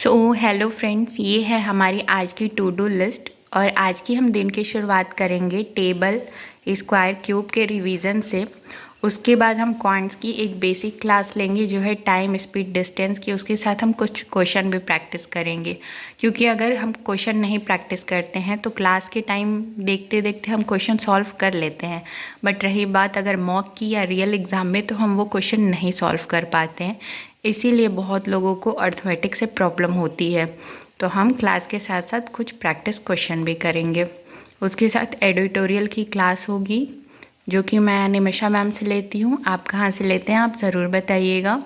Hello friends, ये है हमारी आज की टू डू लिस्ट। और आज की हम दिन की शुरुआत करेंगे टेबल, स्क्वायर, क्यूब के रिवीजन से। उसके बाद हम क्वांट्स की एक बेसिक क्लास लेंगे जो है टाइम, स्पीड, डिस्टेंस की। उसके साथ हम कुछ क्वेश्चन भी प्रैक्टिस करेंगे, क्योंकि अगर हम क्वेश्चन नहीं प्रैक्टिस करते हैं तो क्लास के टाइम देखते देखते हम क्वेश्चन सॉल्व कर लेते हैं, बट रही बात अगर मॉक की या रियल एग्ज़ाम में तो हम वो क्वेश्चन नहीं सॉल्व कर पाते हैं। इसीलिए बहुत लोगों को अर्थमेटिक से प्रॉब्लम होती है। तो हम क्लास के साथ साथ कुछ प्रैक्टिस क्वेश्चन भी करेंगे। उसके साथ एडिटोरियल की क्लास होगी जो कि मैं निमिषा मैम से लेती हूँ। आप कहाँ से लेते हैं आप ज़रूर बताइएगा।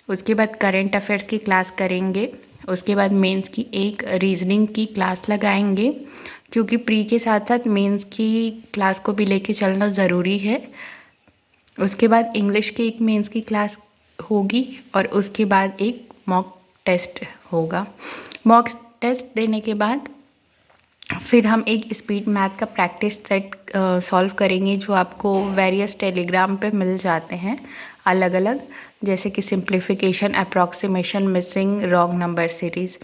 उसके बाद करेंट अफेयर्स की क्लास करेंगे। उसके बाद मेंस की एक रीजनिंग की क्लास लगाएंगे, क्योंकि प्री के साथ साथ मेंस की क्लास को भी लेके चलना ज़रूरी है। उसके बाद इंग्लिश की एक मेंस की क्लास होगी और उसके बाद एक मॉक टेस्ट होगा। मॉक टेस्ट देने के बाद फिर हम एक स्पीड मैथ का प्रैक्टिस सेट सॉल्व करेंगे, जो आपको वेरियस टेलीग्राम पे मिल जाते हैं अलग अलग, जैसे कि simplification, approximation, missing, wrong number series.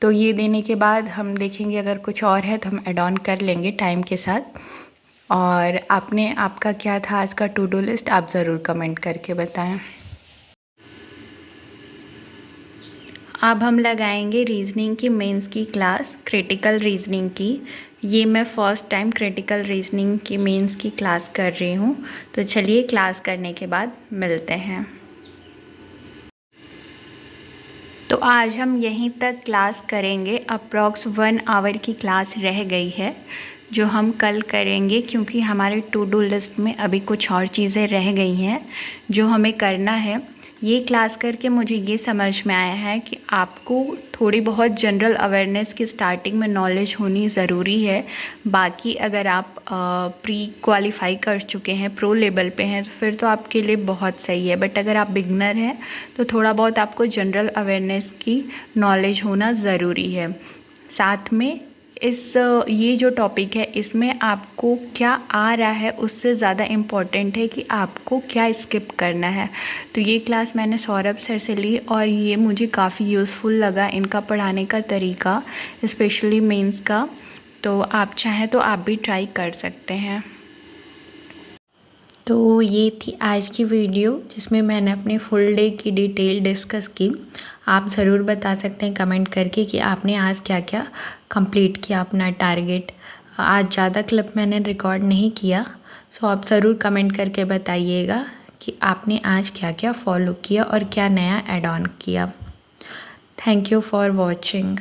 तो ये देने के बाद हम देखेंगे अगर कुछ और है तो हम ऐड ऑन कर लेंगे टाइम के साथ। और आपका क्या था आज का टू डू लिस्ट, आप ज़रूर कमेंट करके बताएं। अब हम लगाएंगे रीजनिंग की मेंस की क्लास, क्रिटिकल रीजनिंग की। ये मैं फ़र्स्ट टाइम क्रिटिकल रीजनिंग की मेंस की क्लास कर रही हूँ। तो चलिए क्लास करने के बाद मिलते हैं। तो आज हम यहीं तक क्लास करेंगे। अप्रॉक्स 1 आवर की क्लास रह गई है जो हम कल करेंगे, क्योंकि हमारे टू डू लिस्ट में अभी कुछ और चीज़ें रह गई हैं जो हमें करना है। ये क्लास करके मुझे ये समझ में आया है कि आपको थोड़ी बहुत जनरल अवेयरनेस की स्टार्टिंग में नॉलेज होनी ज़रूरी है। बाकी अगर आप प्री क्वालिफाई कर चुके हैं, प्रो लेवल पे हैं, तो फिर तो आपके लिए बहुत सही है। बट अगर आप बिगनर हैं तो थोड़ा बहुत आपको जनरल अवेयरनेस की नॉलेज होना ज़रूरी है। साथ में ये जो टॉपिक है इसमें आपको क्या आ रहा है उससे ज़्यादा इम्पॉर्टेंट है कि आपको क्या स्किप करना है। तो ये क्लास मैंने सौरभ सर से ली और ये मुझे काफ़ी यूज़फुल लगा, इनका पढ़ाने का तरीका, स्पेशली मेंस का। तो आप चाहें तो आप भी ट्राई कर सकते हैं। तो ये थी आज की वीडियो जिसमें मैंने अपने फुल डे की डिटेल डिस्कस की। आप ज़रूर बता सकते हैं कमेंट करके कि आपने आज क्या क्या कंप्लीट किया अपना टारगेट। आज ज़्यादा क्लिप मैंने रिकॉर्ड नहीं किया, सो आप ज़रूर कमेंट करके बताइएगा कि आपने आज क्या क्या फॉलो किया और क्या नया ऐड ऑन किया। Thank you for watching.